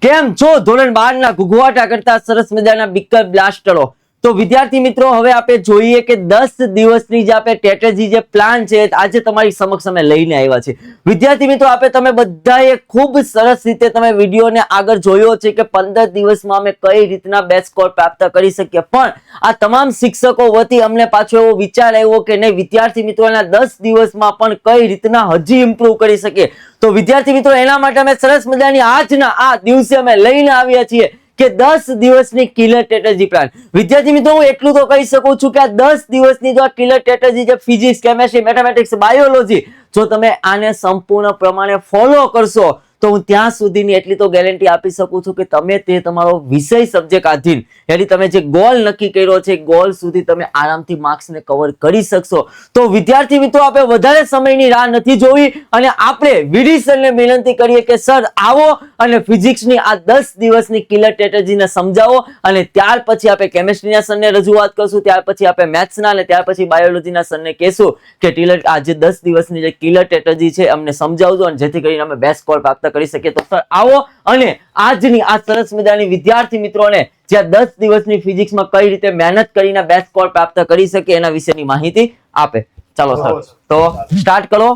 કેમ છો ધોરણ 12 ના ઘુઘવાટા કરતા સરસ મજાના બિકર બ્લાસ્ટરો? તો વિદ્યાર્થી મિત્રો, હવે આપણે જોઈએ કે 10 દિવસની જે આપણે સ્ટ્રેટેજી જે પ્લાન છે આજે તમારી સમક્ષ અમે લઈને આવ્યા છે. વિદ્યાર્થી મિત્રો, તમે બધાએ ખૂબ સરસ રીતે તમે વિડીયોને આગળ જોયો છે કે 15 દિવસમાં અમે કઈ રીતના બેસ્ટ સ્કોર પ્રાપ્ત કરી શકીએ, પણ આ તમામ શિક્ષકો વતી અમને પાછો એવો વિચાર આવ્યો કે નહીં, વિદ્યાર્થી મિત્રોના 10 દિવસમાં પણ કઈ રીતના હજી ઇમ્પ્રુવ કરી શકીએ. તો વિદ્યાર્થી મિત્રો, એના માટે અમે સરસ મજાની આજના આ દિવસે અમે લઈને આવ્યા છીએ કે 10 દિવસની કિલર સ્ટ્રેટેજી પ્લાન. વિદ્યાર્થી મિત્રો, હું એટલું તો કહી શકું છું કે આ 10 દિવસની જો કિલર સ્ટ્રેટેજી છે, ફિઝિક્સ, કેમેસ્ટ્રી, મેથેમેટિક્સ, બાયોલોજી, જો તમે આને સંપૂર્ણ પ્રમાણે ફોલો કરશો તો હું ત્યાં સુધીની એટલી તો ગેરંટી આપી શકું છું કે તમે તે તમારો વિષય સબ્જેક્ટ આધીન એટલે તમે જે ગોલ નક્કી કર્યો છે ગોલ સુધી તમે આરામથી માર્ક્સને કવર કરી શકશો. તો વિદ્યાર્થી મિત્રો, આપણે વધારે સમયની રાહ નથી જોવી અને આપણે વીડી સરને વિનંતી કરીએ કે સર આવો અને ફિઝિક્સની આ 10 દિવસની કિલર સ્ટ્રેટેજીને સમજાવો, અને ત્યાર પછી આપણે કેમેસ્ટ્રીના સરને રજૂઆત કરશું, ત્યાર પછી આપણે મેથ્સના અને ત્યાર પછી બાયોલોજીના સરને કહેશું કે આ જે 10 દિવસની જે કિલર સ્ટ્રેટેજી છે અમને સમજાવજો, અને જેથી કરીને અમે બેસ્ટ સ્કોર પ્રાપ્ત કરી શકીએ. તો સર આવો અને આજની આ સરસ મજાની વિદ્યાર્થી મિત્રોને જે 10 દિવસની ફિઝિક્સમાં કઈ રીતે મહેનત કરીને બેસ્ટ સ્કોર પ્રાપ્ત કરી શકે એના વિશેની માહિતી આપે. ચાલો સર, તો સ્ટાર્ટ કરો.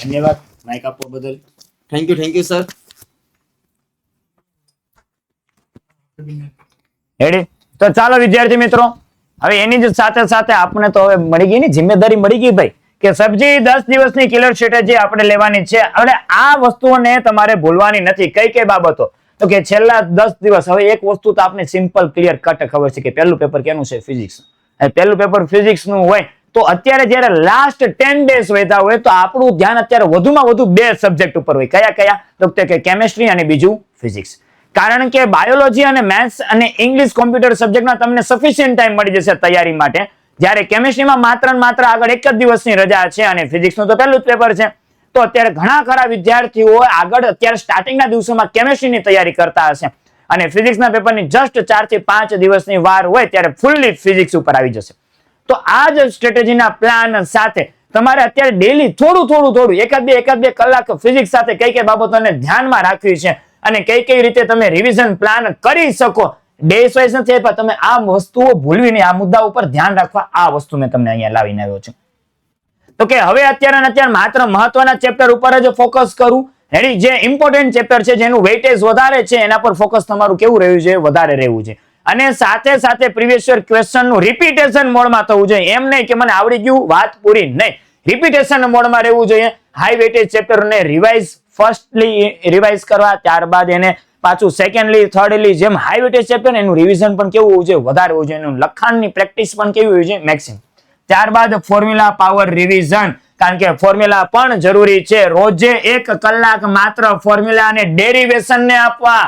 ધન્યવાદ માઇક આપવા બદલ. Thank you sir. રેડી? તો ચાલો વિદ્યાર્થી મિત્રો, હવે એની જ સાથે સાથે આપણે તો હવે મળી ગઈ ને જિમ્મેદારી મળી ગઈ ભાઈ કે સબ્જી 10 દિવસની કિલર સ્ટ્રેટેજી આપણે લેવાની છે. હવે આ વસ્તુઓને તમારે ભૂલવાની નથી. કઈ બાબતો? તો કે છેલ્લા 10 દિવસ, હવે એક વસ્તુ તો આપણે સિમ્પલ ક્લિયર કટ ખબર છે કે પહેલું પેપર કેનું છે? ફિઝિક્સ. પહેલું પેપર ફિઝિક્સ નું હોય તો અત્યારે જયારે લાસ્ટ 10 ડેઝ વહેતા હોય તો આપણું ધ્યાન અત્યારે વધુમાં વધુ બે સબ્જેક્ટ ઉપર હોય. કયા? તો કે કેમેસ્ટ્રી અને બીજું ફિઝિક્સ. કારણ કે બાયોલોજી અને મેથ્સ અને ઇંગ્લિશ કોમ્પ્યુટર સબ્જેક્ટમાં તમને સફિશિયન્ટ ટાઈમ મળી જશે તૈયારી માટે, જ્યારે કેમેસ્ટ્રીમાં માત્ર આગળ એક જ દિવસની રજા છે અને ફિઝિક્સનું તો પહેલું જ પેપર છે. તો અત્યારે ઘણા ખરા વિદ્યાર્થીઓ આગળ અત્યારે સ્ટાર્ટિંગના દિવસોમાં કેમેસ્ટ્રીની તૈયારી કરતા હશે અને ફિઝિક્સના પેપરની જસ્ટ 4 થી 5 દિવસની વાર હોય ત્યારે ફૂલ્લી ફિઝિક્સ ઉપર આવી જશે. તો આ જ સ્ટ્રેટેજીના પ્લાન સાથે તમારે અત્યારે ડેલી થોડું એકાદ બે કલાક ફિઝિક્સ સાથે કઈ બાબતોને ધ્યાનમાં રાખવી છે અને કઈ રીતે તમે રિવિઝન પ્લાન કરી શકો. ડેસ વાઇઝ નથી, પણ તમે આ વસ્તુઓ ભૂલવી નહીં, આ મુદ્દા ઉપર ધ્યાન રાખવા આ વસ્તુ મેં તમને અહીંયા લાવીને આવ્યો છું. તો કે હવે અત્યારે માત્ર મહત્વના ચેપ્ટર ઉપર જ ફોકસ કરું. રેડી? જે ઇમ્પોર્ટન્ટ ચેપ્ટર છે, જેનું વેઇટેજ વધારે છે, એના પર ફોકસ તમારું કેવું રહ્યું છે? વધારે રહેવું છે. અને સાથે પ્રીવિયસ યર ક્વેશ્ચન નું રિપીટેશન મોડમાં થવું જોઈએ. એમ નહીં કે મને આવડી ગયું વાત પૂરી, નહીં. રિપીટેશન મોડમાં રહેવું જોઈએ. હાઈ વેઇટેજ ચેપ્ટરને રિવાઇઝ ફર્સ્ટલી રિવાઇઝ કરવા, ત્યારબાદ એને પાછું સેકન્ડલી, થર્ડલી, જેમ હાઈ વેઇટેજ ચેપ્ટર એનું રિવિઝન પણ કેવું હોવું જોઈએ? વધારે હોવું જોઈએ. એનું લખાણની પ્રેક્ટિસ પણ કેવી હોવી જોઈએ? મેક્સિમમ. ત્યારબાદ ફોર્મ્યુલા પાવર રિવિઝન, કારણ કે ફોર્મ્યુલા પણ જરૂરી છે. રોજે 1 કલાક માત્ર ફોર્મ્યુલા અને ડેરિવેશન ને આપવા.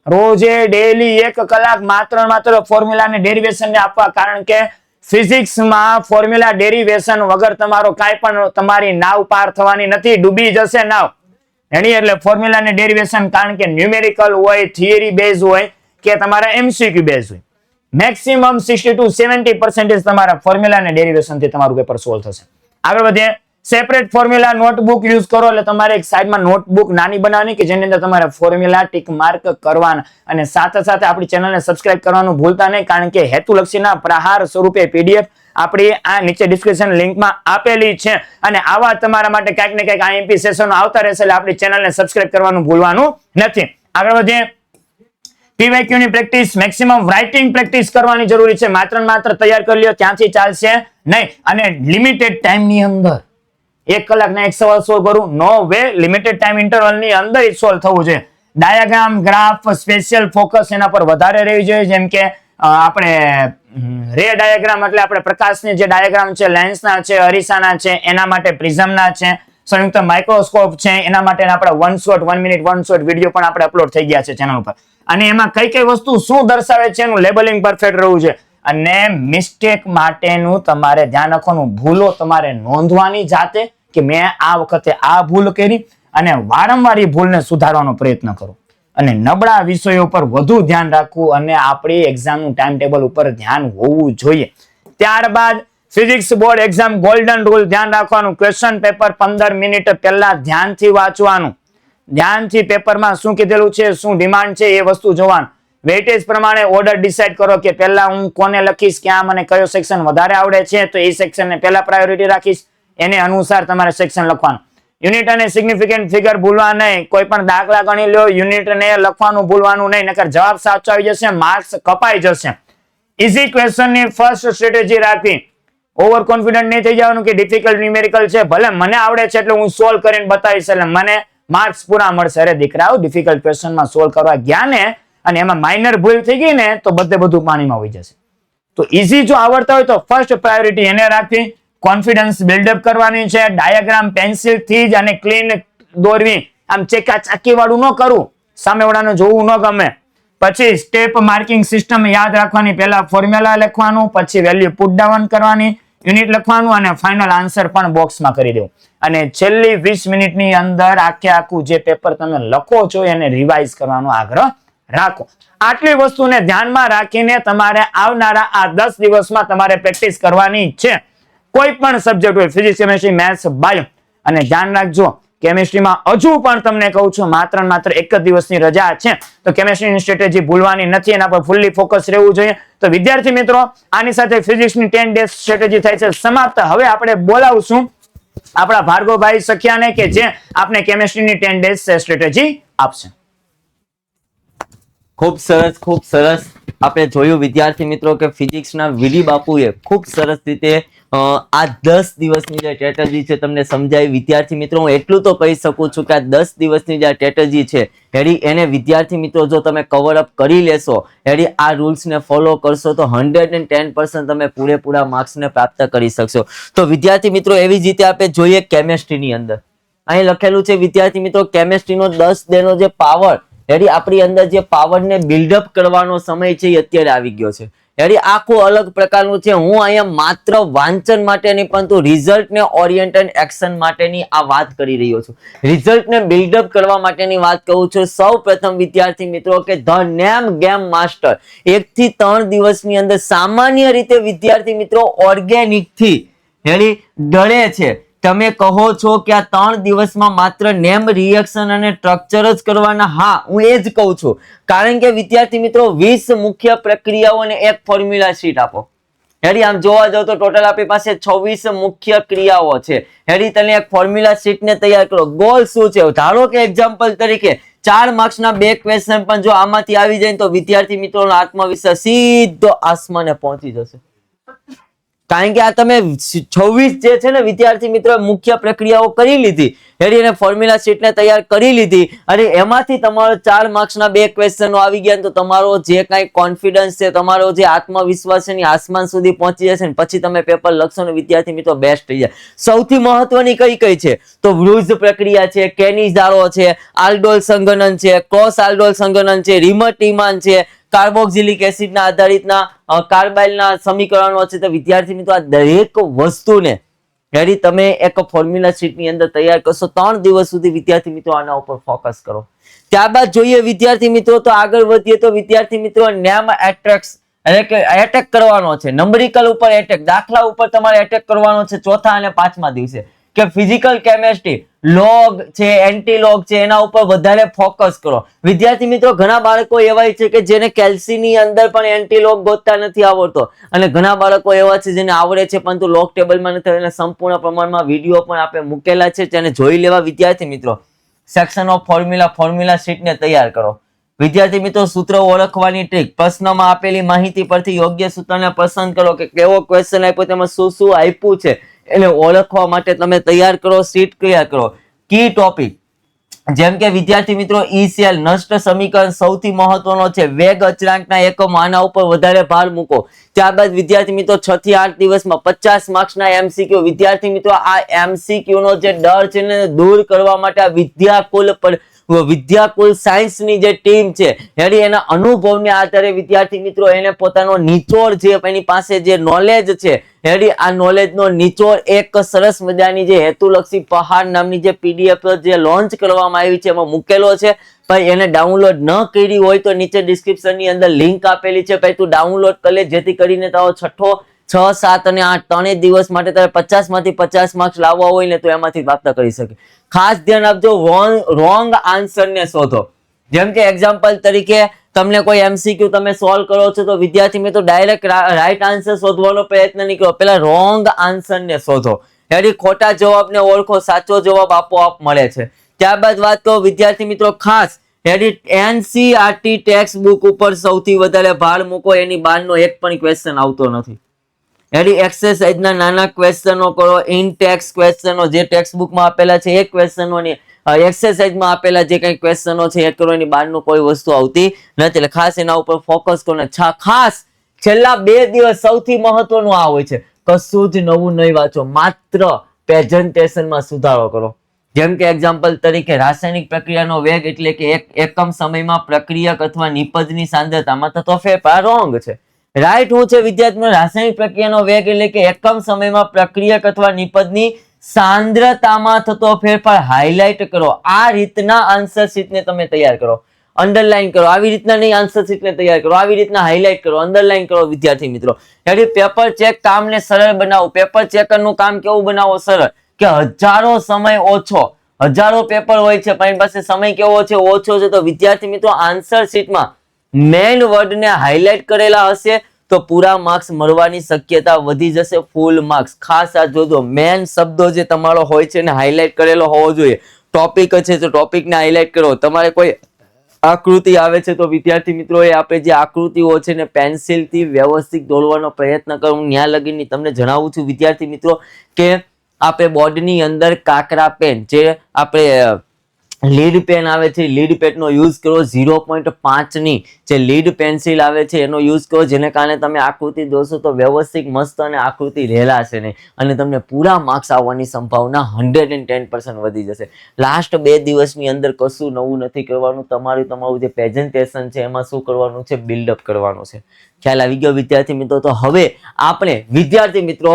રોજે ડેલી 1 કલાક માત્ર ફોર્મ્યુલા અને ડેરિવેશન ને આપવા, કારણ કે ફિઝિક્સમાં ફોર્મ્યુલા ડેરિવેશન વગર તમારો કાંઈ પણ તમારી નાવ પાર થવાની નથી, ડૂબી જશે નાવ. એની એટલે ફોર્મ્યુલા અને ડેરિવેશન, કારણ કે ન્યુમેરિકલ હોય, થિયરી બેઝ હોય કે તમારા એમસીક્યુ બેઝ હોય, મેક્સિમમ 60 to 70% તમારા ફોર્મ્યુલા અને ડેરિવેશન થી તમારું પેપર સોલ્વ થશે. આગળ વધીએ. સેપરેટ ફોર્મ્યુલા નોટબુક યુઝ કરો, એટલે તમારે એક સાઈડમાં નોટબુક નાની બનાવવાની કે જેની અંદર તમારે ફોર્મ્યુલા ટીક માર્ક કરવાના, અને સાથે આપણી ચેનલને સબસ્ક્રાઇબ કરવાનું ભૂલતા નહીં, કારણ કે હેતુલક્ષીના પ્રહાર સ્વરૂપે પીડીએફ આપણી આ નીચે ડિસ્ક્રિપ્શન લિંકમાં આપેલી છે. અને આવા તમારા માટે કંઈક ને કંઈક આઈએમપી સેશનો આવતા રહેશે, એટલે આપણી ચેનલને સબસ્ક્રાઇબ કરવાનું ભૂલવાનું નથી. આગળ વધીએ. પીવાયક્યુ ની પ્રેક્ટિસ, મેક્સિમમ રાઇટિંગ પ્રેક્ટિસ કરવાની જરૂરી છે. માત્ર તૈયાર કરી લ્યો ત્યાંથી ચાલશે નહીં, અને લિમિટેડ ટાઈમ ની અંદર 1 કલાકના 1 સવાલ સોલ્વ કરું, નો વે. લિમિટેડ ટાઈમ ઇન્ટરવલ ની અંદર જ સોલ્વ થવું જોઈએ. ડાયાગ્રામ, ગ્રાફ, સ્પેશિયલ ફોકસ એના પર વધારે રહેવી જોઈએ. જેમ કે આપણે રે ડાયાગ્રામ એટલે આપણે પ્રકાશની જે ડાયાગ્રામ છે, લેન્સના છે, અરીસાના છે, એના માટે પ્રિઝમના છે, સંયુક્ત માઇક્રોસ્કોપ છે, એના માટે આપણે 1 શોટ 1 મિનિટ 1 શોટ વિડીયો પણ આપણે અપલોડ થઈ ગયા છે ચેનલ ઉપર. અને એમાં કઈ વસ્તુ શું દર્શાવે છે એનું લેબલિંગ પરફેક્ટ રહેવું છે. અને મિસ્ટેક માટેનું તમારે ધ્યાન રાખવાનું, ભૂલો તમારે નોંધવાની જાતે કે મેં આ વખતે આ ભૂલ કરી, અને વારંવાર એ ભૂલને સુધારવાનો પ્રયત્ન કરો. અને નબળા વિષયો પર વધુ ધ્યાન રાખવું અને આપણી એક્ઝામનું ટાઈમ ટેબલ ઉપર ધ્યાન હોવું જોઈએ. ત્યારબાદ physics board exam golden rule ધ્યાન રાખવાનું. ક્વેશ્ચન પેપર 15 મિનિટ પહેલા ધ્યાનથી વાંચવાનું. ધ્યાનથી પેપરમાં શું કીધેલું છે, શું ડિમાન્ડ છે એ વસ્તુ જોવાનું. વેઇટેજ પ્રમાણે ઓર્ડર ડિસાઈડ કરો કે પહેલા હું કોને લખીશ, ક્યાં મને કયો સેક્શન વધારે આવડે છે તો એ સેક્શનને પહેલા પ્રાયોરિટી રાખીશ, એને અનુસાર તમારે સેક્શન લખવાનું. યુનિટ અને સિગ્નિફિકન્ટ ફિગર ભૂલવા નહીં. કોઈ પણ દાખલા ગણી લો, યુનિટ ને લખવાનું ભૂલવાનું નહીં, નકર જવાબ સાચો આવી જશે, માર્ક્સ કપાઈ જશે. ઇઝી ક્વેશ્ચન ની ફર્સ્ટ સ્ટ્રેટેજી રાખવી. ઓવર કોન્ફિડન્ટ નહીં થઈ જવાનું કે ડિફિકલ્ટ ન્યુમેરિકલ છે, ભલે મને આવડે છે એટલે હું સોલ્વ કરીને બતાવીશ એટલે મને માર્ક્સ પૂરા મળશે. અરે દીકરાઓ, ડિફિકલ્ટ ક્વેશ્ચનમાં સોલ્વ કરવા ગયા ને અને એમાં માઇનર ભૂલ થઈ ગઈ ને તો બધું પાણીમાં વહી જશે. તો ઇઝી જો આવડતા હોય તો ફર્સ્ટ પ્રાયોરિટી એને રાખવી. કોન્ફિડન્સ બિલ્ડઅપ કરવાની છે. ડાયાગ્રામ પેન્સિલ થી જ અને ક્લીન દોરવી, આમ ચાકી વાળું ન કરવું, સામેવાળાને જોવું ન ગમે. પછી સ્ટેપ માર્કિંગ સિસ્ટમ યાદ રાખવાની. પહેલા ફોર્મ્યુલા લખવાનું, પછી વેલ્યુ પુટ ડાઉન કરવાની, યુનિટ લખવાનું અને ફાઇનલ આન્સર પણ બોક્સમાં કરી દેવું. અને છેલ્લી 20 મિનિટની અંદર આખું જે પેપર તમે લખો છો એને રિવાઇઝ કરવાનો આગ્રહ રાખો. આટલી વસ્તુને ધ્યાનમાં રાખીને તમારે આવનારા આ 10 દિવસમાં તમારે પ્રેક્ટિસ કરવાની છે. કોઈ પણ સબ્જેક્ટ હોય, ફિઝિક્સ, કેમિસ્ટ્રી, મેથ્સ, બાયો. અને ધ્યાન રાખજો, કેમિસ્ટ્રીમાં હજુ પણ તમને કહું છું માત્ર એક જ દિવસની રજા છે તો કેમિસ્ટ્રીની સ્ટ્રેટેજી ભૂલવાની નથી, એના પર ફૂલ્લી ફોકસ રહેવું જોઈએ. તો વિદ્યાર્થી મિત્રો, આની સાથે ફિઝિક્સની 10 ડેઝ સ્ટ્રેટેજી થાય છે સમાપ્ત. હવે આપણે બોલાવશું આપણા ભાર્ગવભાઈ સખિયાને કે જે આપણે કેમિસ્ટ્રીની 10 ડેઝ સ્ટ્રેટેજી આપશે. ખૂબ સરસ, ખૂબ સરસ. આપણે જોયું વિદ્યાર્થી મિત્રો કે ફિઝિક્સના વીડી બાપુએ ખૂબ સરસ રીતે આ 10 દિવસની જે સ્ટ્રેટેજી છે તમને સમજાવી. વિદ્યાર્થી મિત્રો, હું એટલું તો કહી શકું છું કે આ 10 દિવસની જે સ્ટ્રેટેજી છે એને વિદ્યાર્થી મિત્રો જો તમે કવર અપ કરી લેશો, આ રૂલ્સને ફોલો કરશો તો 110% તમે પૂરેપૂરા માર્ક્સને પ્રાપ્ત કરી શકશો. તો વિદ્યાર્થી મિત્રો, એવી જ રીતે આપણે જોઈએ કેમેસ્ટ્રીની અંદર. અહીં લખેલું છે વિદ્યાર્થી મિત્રો, કેમેસ્ટ્રીનો 10 ડેનો જે પાવર, આપણી અંદર જે પાવરને બિલ્ડઅપ કરવાનો સમય છે એ અત્યારે આવી ગયો છે. આખું અલગ પ્રકારનું છે. હું અહીંયા માત્ર વાંચન માટે નહીં પરંતુ રિઝલ્ટને ઓરિએન્ટેડ એક્શન માટેની આ વાત કરી રહ્યો છું. રિઝલ્ટને બિલ્ડઅપ કરવા માટેની વાત કહું છું. સૌ પ્રથમ વિદ્યાર્થી મિત્રો કે ધ નેમ ગેમ માસ્ટર 1 થી 3 દિવસની અંદર સામાન્ય રીતે વિદ્યાર્થી મિત્રો ઓર્ગેનિક થી ડરે છે. તમે કહો છો કે આ 3 દિવસમાં માત્ર નેમ રિએક્શન અને સ્ટ્રક્ચર જ કરવાના. હા, હું એ જ કહું છું. કારણ કે વિદ્યાર્થી મિત્રો 20 મુખ્ય પ્રક્રિયાઓ અને એક ફોર્મ્યુલા શીટ આપો. આમ જોવા જાવ તો ટોટલ આપણી પાસે 26 મુખ્ય ક્રિયાઓ છે. તને એક ફોર્મ્યુલા શીટ ને તૈયાર કરો. ગોલ શું છે? ધારો કે એક્ઝામ્પલ તરીકે 4 માર્ક્સના 2 ક્વેશ્ચન પણ જો આમાંથી આવી જાય તો વિદ્યાર્થી મિત્રોનો આત્મવિશ્વાસ સીધો આસમાને પહોંચી જશે. કારણ કે આ તમે 26 જે છે ને વિદ્યાર્થી મિત્રો મુખ્ય પ્રક્રિયાઓ કરી લીધી, એને ફોર્મ્યુલા શીટને તૈયાર કરી લીધી અને એમાંથી તમારો 4 માર્ક્સના 2 ક્વેશ્ચનો આવી ગયા તો તમારો જે કાંઈ કોન્ફિડન્સ છે, તમારો જે આત્મવિશ્વાસ છે આસમાન સુધી પહોંચી જશે ને પછી તમે પેપર લખશો ને વિદ્યાર્થી મિત્રો બેસ્ટ થઈ જાય. સૌથી મહત્વની કઈ છે તો વ્રુઝ પ્રક્રિયા છે, કેનીઝ જાળો છે, આલ્ડોલ સંગનન છે, ક્રોસ આલ્ડોલ સંગનન છે, રિમટીમાન છે, કાર્બોક્સિલિક એસિડના આધારિતના કાર્બાઇલના સમીકરણો છે. તો વિદ્યાર્થી મિત્રો આ દરેક વસ્તુને તમે એક ફોર્મ્યુલા શીટની અંદર તૈયાર કરશો. 3 દિવસ સુધી વિદ્યાર્થી મિત્રો આના ઉપર ફોકસ કરો. ત્યારબાદ જોઈએ વિદ્યાર્થી મિત્રો તો આગળ વધીએ તો વિદ્યાર્થી મિત્રો નેમ એટ્રેક્સ એટલે કે એટેક કરવાનો છે. નંબરિકલ ઉપર એટેક, દાખલા ઉપર તમારે એટેક કરવાનો છે 4થા અને 5મા દિવસે. કે ફિઝિકલ કેમેસ્ટ્રી લોગ છે, એન્ટીલોગ છે, એના ઉપર વધારે ફોકસ કરો. વિદ્યાર્થી મિત્રો ઘણા બાળકો એવા છે કે જેને કેલ્સીની અંદર પણ એન્ટીલોગ ગોતતા નથી આવડતો અને ઘણા બાળકો એવા છે જેને આવડે છે પરંતુ લોગ ટેબલમાં નથી. એને સંપૂર્ણ પ્રમાણમાં વિડીયો પણ આપણે મૂકેલા છે, તેને જોઈ લેવા. વિદ્યાર્થી મિત્રો સેક્શન ઓફ ફોર્મ્યુલા શીટને તૈયાર કરો. વિદ્યાર્થી મિત્રો સૂત્ર ઓળખવાની ટ્રીક, પ્રશ્નમાં આપેલી માહિતી પરથી યોગ્ય સૂત્રને પસંદ કરો કે કેવો ક્વેશ્ચન આપ્યો, તેમાં શું શું આપ્યું છે એને ઓળખવા માટે તમે તૈયાર કરો. શીટ તૈયાર કરો. કી ટોપિક જેમ કે વિદ્યાર્થી મિત્રો ઈસીએલ નષ્ટ સમીકરણ સૌથી મહત્વનો છે. વેગ અચળાંકના એકમો આના ઉપર વધારે ભાર મૂકો. ત્યારબાદ વિદ્યાર્થી મિત્રો 6 થી 8 દિવસમાં 50 માર્ક્સના એમસીક્યુ. વિદ્યાર્થી મિત્રો આ એમસીક્યુ નો જે ડર છે ને દૂર કરવા માટે આ વિદ્યાકુલ સાયન્સની જે ટીમ છે એના અનુભવને આધારે વિદ્યાર્થી મિત્રો એને પોતાનો નિચોડ જે એની પાસે જે નોલેજ છે આ નોલેજનો નિચોડ એક સરસ મજાની જે હેતુલક્ષી પહાડ નામની જે પીડીએફ જે લોન્ચ કરવામાં આવી છે એમાં મૂકેલો છે. ભાઈ એને ડાઉનલોડ ન કરી હોય તો નીચે ડિસ્ક્રિપ્શનની અંદર લિંક આપેલી છે. ભાઈ તું ડાઉનલોડ કરી લે જેથી કરીને તારો 6થો 6, 7 અને 8 ત્રણેય દિવસ માટે તારે 50 માંથી 50 માર્ક્સ લાવવા હોય ને તો એમાંથી પ્રાપ્ત કરી શકે. ખાસ ધ્યાન આપજો, રોંગ આન્સર ને શોધો. જેમ કે એક્ઝામ્પલ તરીકે તમને કોઈ MCQ તમે સોલ્વ કરો છો તો વિદ્યાર્થી મિત્રો ડાયરેક્ટ રાઈટ આન્સર શોધવાનો પ્રયત્ન નહીં કરો, પેલા રોંગ આન્સર ને શોધો. એની ખોટા જવાબને ઓળખો, સાચો જવાબ આપોઆપ મળે છે. ત્યારબાદ વાત કરો વિદ્યાર્થી મિત્રો, ખાસ NCERT ટેક્સ્ટ બુક ઉપર સૌથી વધારે ભાર મૂકો. એની બહારનો એક પણ ક્વેશ્ચન આવતો નથી. એની એક્સરસાઇઝના નાના ક્વેશ્ચનો કરો, ઇન ટેક્સ્ટ ક્વેશ્ચનો જે ટેક્સ્ટ બુકમાં આપેલા છે એ ક્વેશ્ચનોની એક્સરસાઇઝમાં આપેલા જે કઈ ક્વેશ્ચનો છે એ કરો. એની બહારનું કોઈ વસ્તુ આવતી નથી, એટલે ખાસ એના ઉપર ફોકસ કરો. ખાસ છેલ્લા 2 દિવસ સૌથી મહત્વનું આ હોય છે, કશું જ નવું નહીં વાંચો, માત્ર પ્રેઝન્ટેશનમાં સુધારો કરો. જેમ કે એક્ઝામ્પલ તરીકે રાસાયણિક પ્રક્રિયાનો વેગ એટલે કે એકમ સમયમાં પ્રક્રિયક અથવા નિપજની સાંદ્રતામાં થતો ફેરફાર રોંગ છે. રાઈટ હું છે વિદ્યાર્થીઓ, રાસાયણિક પ્રક્રિયાનો વેગ એટલે કે એકમ સમયમાં પ્રક્રિયક અથવા નિપજની સાંદ્રતામાં થતો ફેરફાર હાઇલાઇટ કરો. આ રીતના આન્સર શીટને તમે તૈયાર કરો, અંડરલાઈન કરો. આવી રીતના નહીં, આન્સર શીટને તૈયાર કરો, આવી રીતના હાઇલાઇટ કરો, અંડરલાઈન કરો. વિદ્યાર્થી મિત્રો, એટલે પેપર ચેક કામને સરળ બનાવો. પેપર ચેકરનું કામ કેવું બનાવો? સરળ, કે હજારો સમય ઓછો, હજારો પેપર હોય છે પણ પાસે સમય કેવો છે? ઓછો છે. તો વિદ્યાર્થી મિત્રો આન્સર શીટમાં મેઇન વર્ડને હાઇલાઇટ કરેલા હશે તો પૂરા માર્ક્સ મળવાની શક્યતા વધી જશે, ફૂલ માર્ક્સ. ખાસ આ જોજો, મેઇન શબ્દો જે તમારો હોય છે ને હાઇલાઇટ કરેલો હોવો જોઈએ. ટોપિક છે તો ટોપિકને હાઇલાઇટ કરો. તમારે કોઈ આકૃતિ આવે છે તો વિદ્યાર્થી મિત્રો એ આપણે જે આકૃતિઓ છે ને પેન્સિલથી વ્યવસ્થિત દોરવાનો પ્રયત્ન કરો. હું ન્યા લગીની તમને જણાવું છું વિદ્યાર્થી મિત્રો કે આપણે બોર્ડની અંદર કાકરા પેન, જે આપણે લીડ પેન આવે છે, લીડ પેનનો યુઝ કરો. 0.5 ની જે લીડ પેન્સિલ આવે છે એનો યુઝ કરો, જેને કારણે તમે આકૃતિ દોરશો તો વ્યવસ્થિત મસ્ત અને આકૃતિ રહેલાશે નહીં અને તમને પૂરા માર્ક્સ આવવાની સંભાવના 110% વધી જશે. લાસ્ટ 2 દિવસની અંદર કશું નવું નથી કરવાનું. તમારું જે પ્રેઝન્ટેશન છે એમાં શું કરવાનું છે? બિલ્ડઅપ કરવાનું છે. ખ્યાલ આવી ગયો વિદ્યાર્થી મિત્રો? તો હવે આપણે વિદ્યાર્થી મિત્રો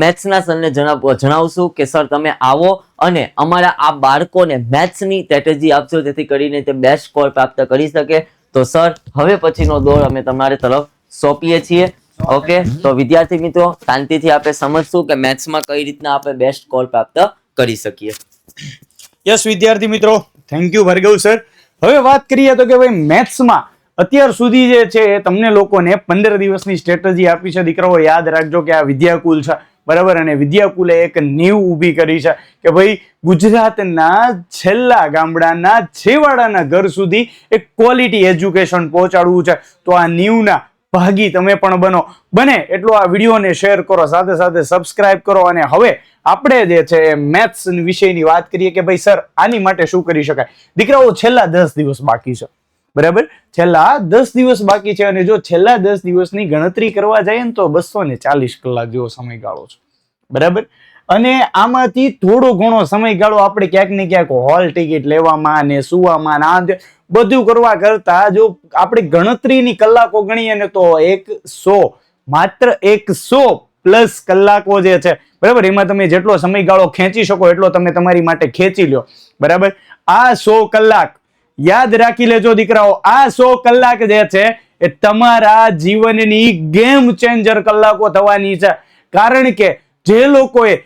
મેથ્સના સરને જણાવશું કે સર તમે આવો અને અમારા આ બાળકોને મેથ્સની સ્ટ્રેટેજી આપજો જેથી કરીને તે બેસ્ટ સ્કોર પ્રાપ્ત કરી શકે. તો સર હવે પછીનો દોર અમે તમારી તરફ સોંપીએ છીએ. ઓકે, તો વિદ્યાર્થી મિત્રો શાંતિથી આપણે સમજશું કે મેથ્સમાં કઈ રીતના આપણે બેસ્ટ સ્કોર પ્રાપ્ત કરી શકીએ. યસ વિદ્યાર્થી મિત્રો, થેન્ક યુ ભાર્ગવ સર. હવે વાત કરીએ તો કે ભાઈ મેથ્સમાં અત્યાર સુધી જે છે તમને લોકોને 15 દિવસની સ્ટ્રેટેજી આપી છે. દીકરાઓ યાદ રાખજો કે આ વિદ્યાકુલ છે, બરાબર, અને વિદ્યાકુલે એક નીવ ઊભી કરી છે કે ભાઈ ગુજરાતના છેલ્લા ગામડાના છેવાડાના ઘર સુધી એક ક્વોલિટી એજ્યુકેશન પહોંચાડવું છે. તો આ નીવના ભાગી તમે પણ બને એટલો આ વિડીયોને શેર કરો, સાથે સાથે સબસ્ક્રાઇબ કરો. અને હવે આપણે જે છે મેથ્સ વિષયની વાત કરીએ કે ભાઈ સર આની માટે શું કરી શકાય. દીકરાઓ છેલ્લા 10 દિવસ બાકી છે, બરાબર, છેલ્લા 10 દિવસ બાકી છે અને જો છેલ્લા 10 દિવસની ગણતરી કરવા જાય ને તો 240 કલાક જેવો સમયગાળો છે, બરાબર. અને આમાંથી થોડો ઘણો સમયગાળો આપણે ક્યાંક ને ક્યાંક હોલ ટિકિટ લેવામાં ને સુવામાં આ બધું કરવા કરતા જો આપણે ગણતરીની કલાકો ગણીએ ને તો 100 માત્ર 100 પ્લસ કલાકો જે છે, બરાબર, એમાં તમે જેટલો સમયગાળો ખેંચી શકો એટલો તમે તમારી માટે ખેંચી લો, બરાબર. આ 100 કલાક યાદ રાખી લેજો દીકરાઓ, આ 100 કલાક જે છે એ તમારા જીવનની ગેમ ચેન્જર કલાકો થવાની છે. કારણ કે જે લોકોએ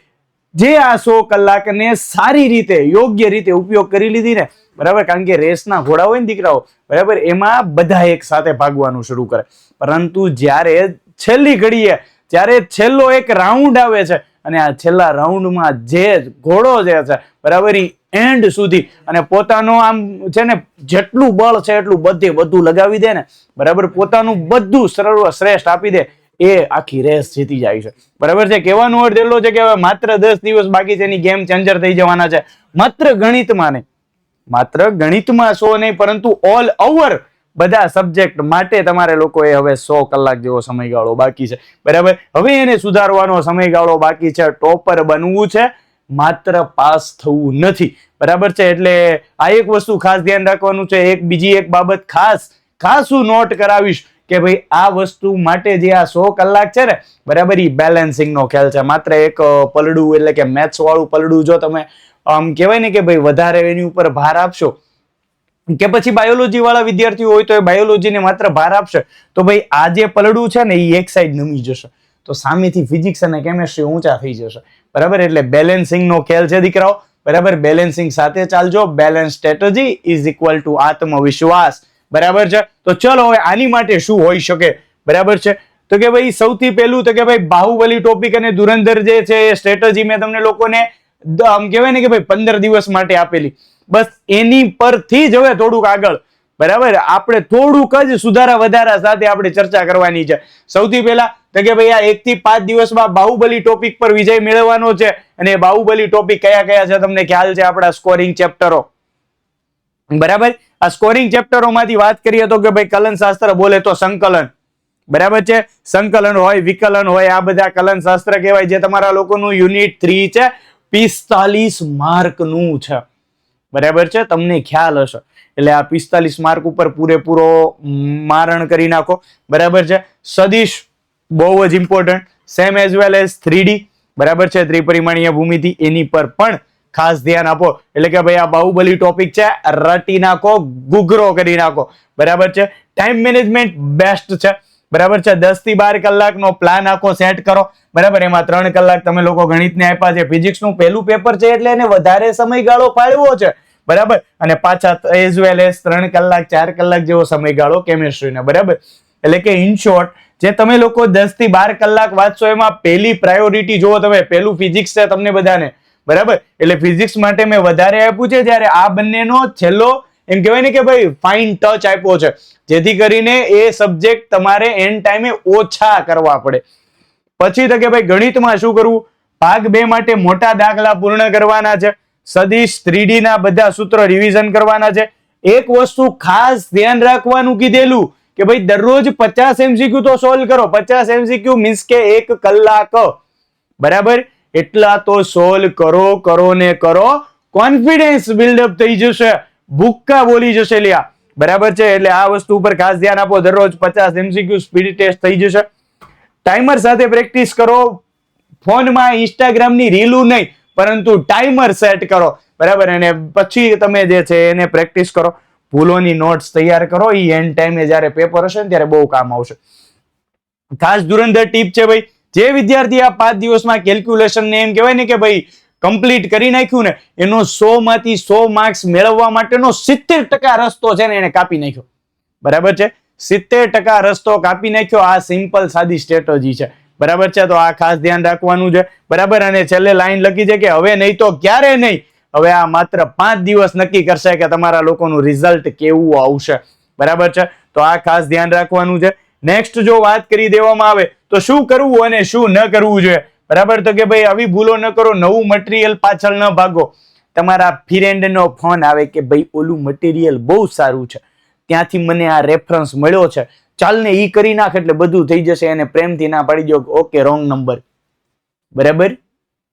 જે આ 100 કલાકને સારી રીતે યોગ્ય રીતે ઉપયોગ કરી લીધી ને, બરાબર, કારણ કે રેસના ઘોડા હોય ને દીકરાઓ, બરાબર, એમાં બધા એક સાથે ભાગવાનું શરૂ કરે, પરંતુ જ્યારે છેલ્લી ઘડીએ જ્યારે છેલ્લો એક રાઉન્ડ આવે છે અને આ છેલ્લા રાઉન્ડમાં જે ઘોડો જે છે, બરાબર, એન્ડ સુધી અને પોતાનો આમ છે ને જેટલું બળ છે એટલું બધું લગાવી દે ને, બરાબર, પોતાનું બધું સર્વશ્રેષ્ઠ આપી દે, એ આખી રેસ જીતી જાય છે, બરાબર છે. કહેવાનો અર્થ એટલો છે કે હવે માત્ર 10 દિવસ બાકી છે, એની ગેમ ચેન્જર થઈ જવાના છે. માત્ર ગણિતમાં નહીં, માત્ર ગણિતમાં 100 નહીં, પરંતુ ઓલ ઓવર બધા સબ્જેક્ટ માટે તમારે લોકોએ હવે 100 કલાક જેવો સમયગાળો બાકી છે, બરાબર. હવે એને સુધારવાનો સમયગાળો બાકી છે. ટોપર બનવું છે, માત્ર પાસ થવું નથી, બરાબર છે. એટલે આ એક વસ્તુ ખાસ ધ્યાન રાખવાનું છે. બીજી એક બાબત ખાસ હું નોટ કરાવીશ કે ભાઈ આ વસ્તુ માટે જે આ 100 કલાક છે ને, બરાબર, એ બેલેન્સિંગ નો ખ્યાલ છે. માત્ર એક પલડું એટલે કે મેથ્સ વાળું પલડું જો તમે આમ કહેવાય ને કે ભાઈ વધારે એની ઉપર ભાર આપશો, કે પછી બાયોલોજી વાળા વિદ્યાર્થીઓ હોય તો એ બાયોલોજીને માત્ર ભાર આપશે તો ભાઈ આ જે પલડું છે ને એ એક સાઈડ નમી જશે. તો સામેથી ફિઝિક્સ અને કેમેસ્ટ્રી ઊંચા થઈ જશે. બરાબર, એટલે બેલેન્સિંગ નો ખેલ છે દીકરાઓ. બરાબર, બેલેન્સિંગ સાથે ચાલજો. Balance strategy is equal to આત્મવિશ્વાસ. બરાબર છે. તો ચલો હવે આની માટે શું હોઈ શકે? બરાબર છે. તો કે ભાઈ સૌથી પહેલું તો કે ભાઈ બાહુબલી ટોપિક અને ધુરંધર જે છે એ સ્ટ્રેટેજી મેં તમને લોકોને આમ કહેવાય ને કે ભાઈ 15 દિવસ માટે આપેલી. બસ એની પરથી જ હવે થોડુંક આગળ બરાબર આપણે થોડુંક જ સુધારા વધારા સાથે આપણે ચર્ચા કરવાની છે. સૌથી પહેલા તો કે ભાઈ આ 1 થી 5 દિવસમાં બાહુબલી ટોપિક પર વિજય મેળવવાનો છે. અને બાહુબલી ટોપિક કયા કયા છે તમને ખ્યાલ છે? આપણા સ્કોરિંગ ચેપ્ટરો. બરાબર, આ સ્કોરિંગ ચેપ્ટરોમાંથી વાત કરીએ તો કે ભાઈ કલન શાસ્ત્ર બોલે તો સંકલન. બરાબર છે, સંકલન હોય વિકલન હોય આ બધા કલન શાસ્ત્ર કહેવાય. જે તમારા લોકોનું યુનિટ 3 છે, 45 માર્કનું છે. બરાબર છે, તમને ખ્યાલ હશે. એટલે આ 45 માર્ક ઉપર પૂરેપૂરો મારણ કરી નાખો. બરાબર છે. સદિશ બહુ જ important, same as well as 3D. બરાબર છે, ત્રિપરિમાણીય ભૂમિતિ એની પર પણ ખાસ ધ્યાન આપો. એટલે કે ભાઈ આ બાહુબલી ટોપિક છે, રટી નાખો, ગુગરો કરી નાખો. બરાબર છે. ટાઈમ મેનેજમેન્ટ બેસ્ટ છે. બરાબર છે. 10 થી 12 કલાકનો પ્લાન આખો સેટ કરો. બરાબર, એમાં 3 કલાક તમે લોકો ગણિતને આપ્યા છે. ફિઝિક્સનું પહેલું પેપર છે એટલે એને વધારે સમયગાળો ફાળવ્યો છે. બરાબર, અને પાછા એઝ વેલ એઝ 3 કલાક 4 કલાક જેવો સમયગાળો કેમિસ્ટ્રીને. બરાબર, એટલે કે ઇન શોર્ટ જે તમે લોકો 10 થી 12 કલાક વાંચશો એમાં પહેલી પ્રાયોરિટી જુઓ તમે, પહેલું ફિઝિક્સ છે તમને બધાને. બરાબર, એટલે ફિઝિક્સ માટે મેં વધારે આપ્યું છે, જ્યારે આ બંનેનો છેલ્લો એમ કહેવાય ને કે ભાઈ ફાઇન ટચ આપ્યો છે, જેથી કરીને એ સબ્જેક્ટ તમારે એન્ડ ટાઈમે ઓછા કરવા પડે. પછી તો કે ભાઈ ગણિતમાં શું કરવું? ભાગ 2 માટે મોટા દાખલા પૂર્ણ કરવાના છે. સદિશ 3D ના બધા સૂત્રો રિવિઝન કરવાના છે. એક વસ્તુ ખાસ ધ્યાન રાખવાનું કીધેલું કે ભાઈ દરરોજ 50 MCQ તો સોલ્વ કરો. 50 MCQ મીન્સ કે 1 કલાક. બરાબર, એટલા તો સોલ્વ કરો ને કરો. કોન્ફિડન્સ બિલ્ડઅપ થઈ જશે, ભૂક્કા બોલી જશે લ્યા. બરાબર છે, એટલે આ વસ્તુ ઉપર ખાસ ધ્યાન આપો. દરરોજ 50 MCQ સ્પીડ ટેસ્ટ થઈ જશે. ટાઈમર સાથે પ્રેક્ટિસ કરો. ફોનમાં ઇન્સ્ટાગ્રામની રીલું નહીં, પરંતુ ટાઈમર સેટ કરો. બરાબર, અને પછી તમે જે છે એને પ્રેક્ટિસ કરો. ભૂલોની નોટ્સ તૈયાર કરો. એ એન્ડ ટાઈમે જ્યારે પેપર હશે ને ત્યારે બહુ કામ આવશે. ખાસ ધુરંધર ટીપ છે ભાઈ, જે વિદ્યાર્થી આ 5 દિવસમાં કેલ્ક્યુલેશન ને એમ કહેવાય ને કે ભાઈ કમ્પ્લીટ કરી નાખ્યું ને, એનો 100 માંથી 100 માર્ક્સ મેળવવા માટેનો 70% રસ્તો છે ને એને કાપી નાખ્યો. બરાબર છે, 70% રસ્તો કાપી નાખ્યો. આ સિમ્પલ સાદી સ્ટ્રેટેજી છે. બરાબર છે, તો આ ખાસ ધ્યાન રાખવાનું છે. બરાબર, અને છેલ્લે લાઈન લખી છે કે હવે નહીં તો ક્યારે નહીં. હવે આ માત્ર 5 દિવસ નક્કી કરશે કે તમારા લોકોનું રિઝલ્ટ કેવું આવશે. બરાબર છે, તો આ ખાસ ધ્યાન રાખવાનું છે. નેક્સ્ટ જો વાત કરી દેવામાં આવે તો શું કરવું અને શું ન કરવું જોઈએ. બરાબર, તો કે ભાઈ આવી ભૂલો ન કરો. નવું મટીરિયલ પાછળ ન ભાગો. તમારા ફ્રેન્ડ નો ફોન આવે કે ભાઈ ઓલું મટીરિયલ બહુ સારું છે, ત્યાંથી મને આ રેફરન્સ મળ્યો છે, ચાલ ને ઈ કરી નાખ એટલે બધું થઈ જશે. એને પ્રેમથી ના પાડી દો, ઓકે રોંગ નંબર. બરાબર,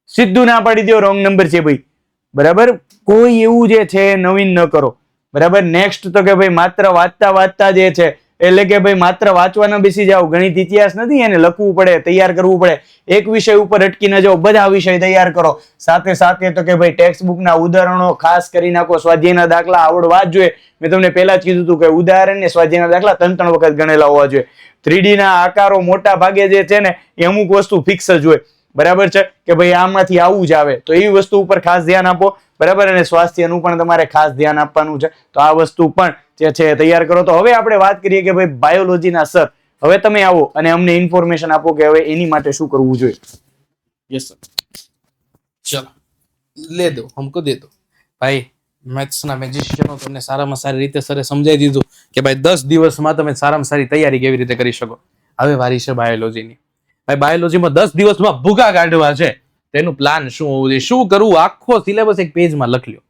સીધું ના પાડી દો રોંગ નંબર છે ભાઈ. બરાબર, કોઈ એવું જે છે નવીન ન કરો. બરાબર, નેક્સ્ટ તો કે ભાઈ માત્ર વાંચતા જે છે એટલે કે ભાઈ માત્ર વાંચવા ન બેસી જાવ. ગણિત ઇતિહાસ નથી, એને લખવું પડે, તૈયાર કરવું પડે. એક વિષય ઉપર અટકી ન જાઓ, બધા વિષય તૈયાર કરો. સાથે સાથે તો કે ભાઈ ટેક્સ્ટ બુકના ઉદાહરણો ખાસ કરી નાખો. સ્વાધ્યાયના દાખલા આવડવા જ જોઈએ. મેં તમને પહેલા જ કીધું હતું કે ઉદાહરણ ને સ્વાધ્યાયના દાખલા 3 વખત ગણેલા હોવા જોઈએ. 3D ના આકારો મોટા ભાગે જે છે ને એ અમુક વસ્તુ ફિક્સ જ હોય. બરાબર છે, કે ભાઈ આમાંથી આવું જ આવે, તો એ વસ્તુ ઉપર ખાસ ધ્યાન આપો. બરાબર, અને સ્વાસ્થ્યનું પણ તમારે ખાસ ધ્યાન આપવાનું છે. તો આ વસ્તુ પણ જે છે તૈયાર કરો. તો હવે આપણે વાત કરીએ કે ભાઈ બાયોલોજીના સર, હવે તમે આવો અને અમને ઇન્ફોર્મેશન આપો કે હવે એની માટે શું કરવું જોઈએ. यस सर, चलो ले दो, हमको दे दो भाई. મેથ્સ ના મેજિશિયનો તમને સારામાં સારી રીતે સરે સમજાવી દીધું કે ભાઈ 10 દિવસમાં તમે સારામાં સારી તૈયારી કેવી રીતે કરી શકો. હવે વારી છે બાયોલોજીની. ભાઈ બાયોલોજીમાં 10 દિવસમાં ભૂકા કાઢવા છે, તેનું પ્લાન શું હોવું જોઈએ, શું કરવું, આખો સિલેબસ એક પેજમાં લખી લો.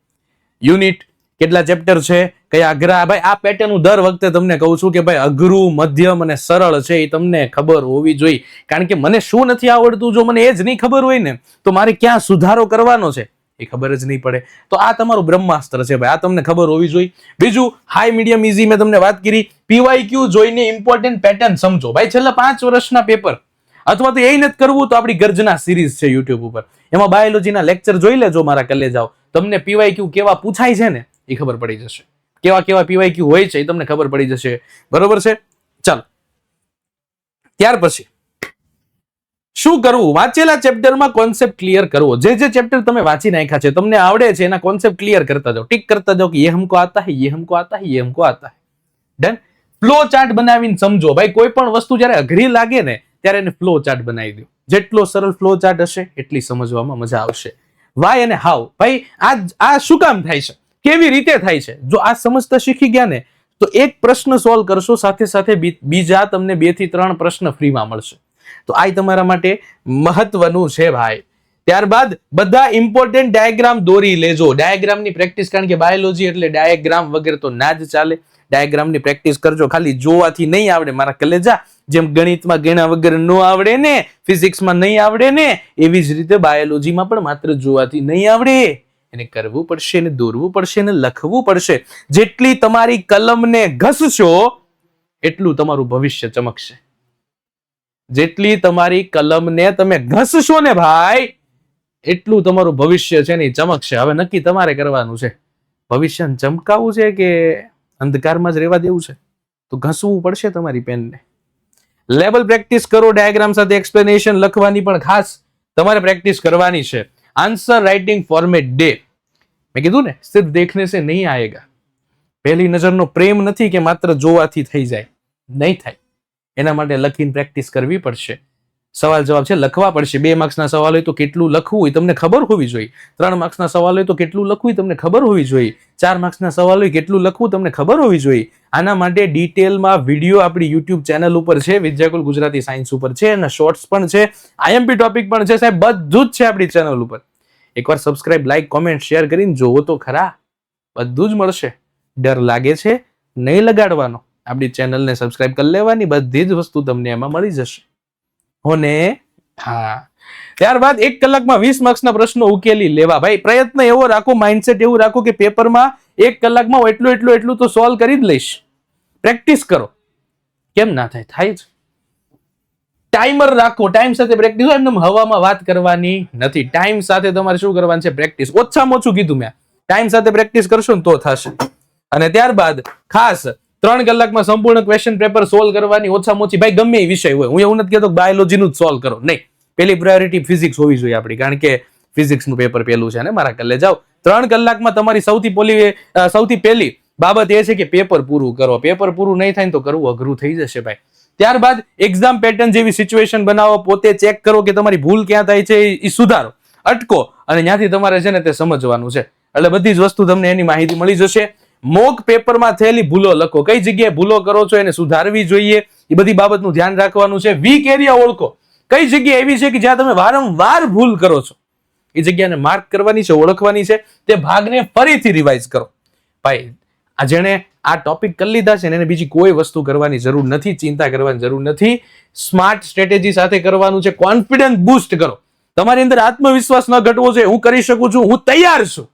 યુનિટ કેટલા ચેપ્ટર છે, કયા અઘરા. ભાઈ આ પેટર્ન હું દર વખતે તમને કહું છું કે ભાઈ અઘરું, મધ્યમ અને સરળ છે એ તમને ખબર હોવી જોઈએ. કારણ કે મને શું નથી આવડતું, જો મને એ જ નહીં ખબર હોય ને તો મારે ક્યાં સુધારો કરવાનો છે એ ખબર જ નહીં પડે. તો આ તમારું બ્રહ્માસ્ત્ર છે ભાઈ, આ તમને ખબર હોવી જોઈએ. બીજું હાઈ મીડિયમ ઈઝી મેં તમને વાત કરી. PYQ જોઈને ઇમ્પોર્ટન્ટ પેટર્ન સમજો. ભાઈ છેલ્લા 5 વર્ષના પેપર, અથવા તો એ નથી કરવું તો આપણી ગર્જના સિરીઝ છે યુટ્યુબ ઉપર, એમાં બાયોલોજીના લેક્ચર જોઈ લેજો મારા કલે જાઓ. તમને PYQ કેવા પૂછાય છે ને એ ખબર પડી જશે. કેવા PYQ હોય છે એ તમને ખબર પડી જશે. બરોબર છે, ચાલો ત્યાર પછી શું કરવું? વાંચેલા ચેપ્ટરમાં કોન્સેપ્ટ ક્લિયર કરવો. જે ચેપ્ટર તમે વાંચી નાખ્યા છે, તમને આવડે છે, એના કોન્સેપ્ટ ક્લિયર કરતા જાઓ, ટિક કરતા જાઓ કે ये हमको आता है, ये हमको आता है, ये हमको आता है. ડન. ફ્લો ચાર્ટ બનાવીને સમજો ભાઈ. કોઈ પણ વસ્તુ જ્યારે અઘરી લાગે ને ત્યારે એને ફ્લો ચાર્ટ બનાવી દો. જેટલો સરળ ફ્લો ચાર્ટ હશે એટલી સમજવામાં મજા આવશે. વાય અને હાઉ, ભાઈ આ શું કામ થાય છે, કેવી રીતે થાય છે, જો આ સમજતા શીખી ગયા ને તો એક પ્રશ્ન સોલ્વ કરશો, સાથે સાથે બીજા તમને 2 થી 3 પ્રશ્ન ફ્રીમાં મળશે. તો આ તમારા માટે મહત્વનું છે ભાઈ. ત્યારબાદ બધા ઇમ્પોર્ટન્ટ ડાયાગ્રામ દોરી લેજો. ડાયાગ્રામની પ્રેક્ટિસ, કારણ કે બાયોલોજી એટલે ડાયાગ્રામ વગર તો ના જ ચાલે. ડાયાગ્રામની પ્રેક્ટિસ કરજો. ખાલી જોવાથી નહીં આવડે મારા કલેજા. જેમ ગણિતમાં ગણ્યા વગર ન આવડે ને, ફિઝિક્સમાં નહીં આવડે ને, એવી જ રીતે બાયોલોજીમાં પણ માત્ર જોવાથી નહીં આવડે. એને કરવું પડશે, ને દોરવું પડશે, ને લખવું પડશે. જેટલી તમારી કલમને ઘસશો એટલું તમારું ભવિષ્ય ચમકશે. જેટલી તમારી કલમને તમે ઘસશો ને ભાઈ, એટલું તમારું ભવિષ્ય છે ને ચમકશે. હવે નક્કી તમારે કરવાનું છે, ભવિષ્યને ચમકાવવું છે કે અંધકારમાં જ રહેવા દેવું છે. તો ઘસવું પડશે તમારી પેનને. લેવલ પ્રેક્ટિસ કરો. ડાયાગ્રામ સાથે એક્સપ્લેનેશન લખવાની પણ ખાસ તમારે પ્રેક્ટિસ કરવાની છે. Answer writing format day. મેં કીધું ને, સિર્ફ દેખને સે નહીં આયેગા. પહેલી નજરનો પ્રેમ નથી કે માત્ર જોવાથી થઈ જાય, નહીં થાય. એના માટે લખીને પ્રેક્ટિસ કરવી પડશે. સવાલ જવાબ છે લખવા પડશે. 2 માર્ક્સના સવાલ હોય તો કેટલું લખવું હોય તમને ખબર હોવી જોઈએ. 3 માર્ક્સના સવાલ હોય તો કેટલું લખવું તમને ખબર હોવી જોઈએ. 4 માર્ક્સના સવાલ હોય કેટલું લખવું તમને ખબર હોવી જોઈએ. આના માટે ડિટેલમાં વિડીયો આપણી YouTube ચેનલ ઉપર છે, વિદ્યાકુલ ગુજરાતી સાયન્સ ઉપર છે, અને શોર્ટ્સ પણ છે, IMP ટોપિક પણ છે સાહેબ, બધું જ છે આપણી ચેનલ ઉપર. એકવાર સબસ્ક્રાઇબ, લાઈક, કોમેન્ટ, શેર કરીને જોવો તો ખરા, બધું જ મળશે. ડર લાગે છે નહીં લગાડવાનો. આપણી ચેનલને સબસ્ક્રાઇબ કરી લેવાની, બધી જ વસ્તુ તમને એમાં મળી જશે. હોને હા. ત્યારબાદ 1 કલાકમાં 20 માર્ક્સના પ્રશ્નો ઉકેલી લેવા. ભાઈ પ્રયત્ન એવો રાખો, માઇન્ડસેટ એવું રાખો કે પેપરમાં 1 કલાકમાં એટલું તો સોલ્વ કરી જ લઈશ. પ્રેક્ટિસ કરો. કેમ ના થાય? થાય જ. ટાઈમર રાખો. ટાઈમ સાથે પ્રેક્ટિસ. એમને હવામાં વાત કરવાની નથી. ટાઈમ સાથે તમારે શું કરવાનું છે? પ્રેક્ટિસ. ઓછામાં ઓછું કીધું મેં, ટાઈમ સાથે પ્રેક્ટિસ કરશો ને તો થશે. અને ત્યારબાદ ખાસ 3 કલાકમાં સંપૂર્ણ ક્વેશ્ચન પેપર સોલ્વ કરવાની. ઓછામાં ઓછી ભાઈ ગમે એ વિષય હોય. હું એવું નથી કહેતો બાયોલોજી નું જ સોલ્વ કરો, નહીં. પેલી પ્રાયોરિટી ફિઝિક્સ હોવી જોઈએ આપણી, કારણ કે ફિઝિક્સ નું પેપર પેલું છે ને મારા કલે જાઓ. 3 કલાકમાં તમારી સૌથી પહેલી બાબત એ છે કે પેપર પૂરું કરો. પેપર પૂરું નહીં થાય તો કરવું અઘરું થઈ જશે ભાઈ. ત્યારબાદ એક્ઝામ પેટર્ન જેવી સિચ્યુએશન બનાવો. પોતે ચેક કરો કે તમારી ભૂલ ક્યાં થાય છે, એ સુધારો, અટકો, અને ત્યાંથી તમારે છે ને તે સમજવાનું છે. એટલે બધી જ વસ્તુ તમને એની માહિતી મળી જશે. મોક પેપરમાં થયેલી ભૂલો લખો. કઈ જગ્યાએ ભૂલો કરો છો એને સુધારવી જોઈએ, એ બધી બાબતનું ધ્યાન રાખવાનું છે. વીક એરિયા ઓળખો. કઈ જગ્યા એવી છે કે જ્યાં તમે વારંવાર ભૂલ કરો છો, એ જગ્યાને માર્ક કરવાની છે, ઓળખવાની છે. તે ભાગને ફરીથી રિવાઇઝ કરો. ભાઈ આ જેણે આ ટોપિક કરી લીધા છે ને એને બીજી કોઈ વસ્તુ કરવાની જરૂર નથી, ચિંતા કરવાની જરૂર નથી. સ્માર્ટ સ્ટ્રેટેજી સાથે કરવાનું છે. કોન્ફિડન્સ બૂસ્ટ કરો. તમારી અંદર આત્મવિશ્વાસ ન ઘટવો જોઈએ. હું કરી શકું છું, હું તૈયાર છું.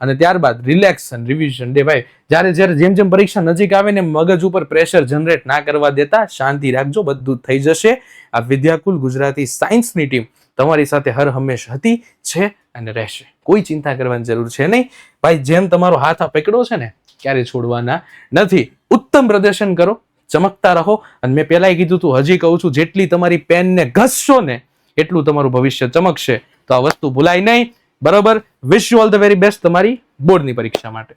અને ત્યારબાદ રિલેક્શન, રિવિઝન ડે. ભાઈ જ્યારે જેમ પરીક્ષા નજીક આવે ને મગજ ઉપર પ્રેશર જનરેટ ના કરવા દેતા, શાંતિ રાખજો, બધું થઈ જશે. આ વિદ્યાકુલ ગુજરાતી સાયન્સની ટીમ તમારી સાથે હર હંમેશ હતી, છે અને રહેશે. કોઈ ચિંતા કરવાની જરૂર છે નહીં ભાઈ. જેમ તમારો હાથ આ પકડો છે ને, ક્યારે છોડવાના નથી. ઉત્તમ પ્રદર્શન કરો, ચમકતા રહો. અને મેં પહેલા કીધું તું, હજી કહું છું, જેટલી તમારી પેનને ઘસશો ને એટલું તમારું ભવિષ્ય ચમકશે. તો આ વસ્તુ ભૂલાય નહીં. બરોબર. Wish you all the very best તમારી બોર્ડની પરીક્ષા માટે.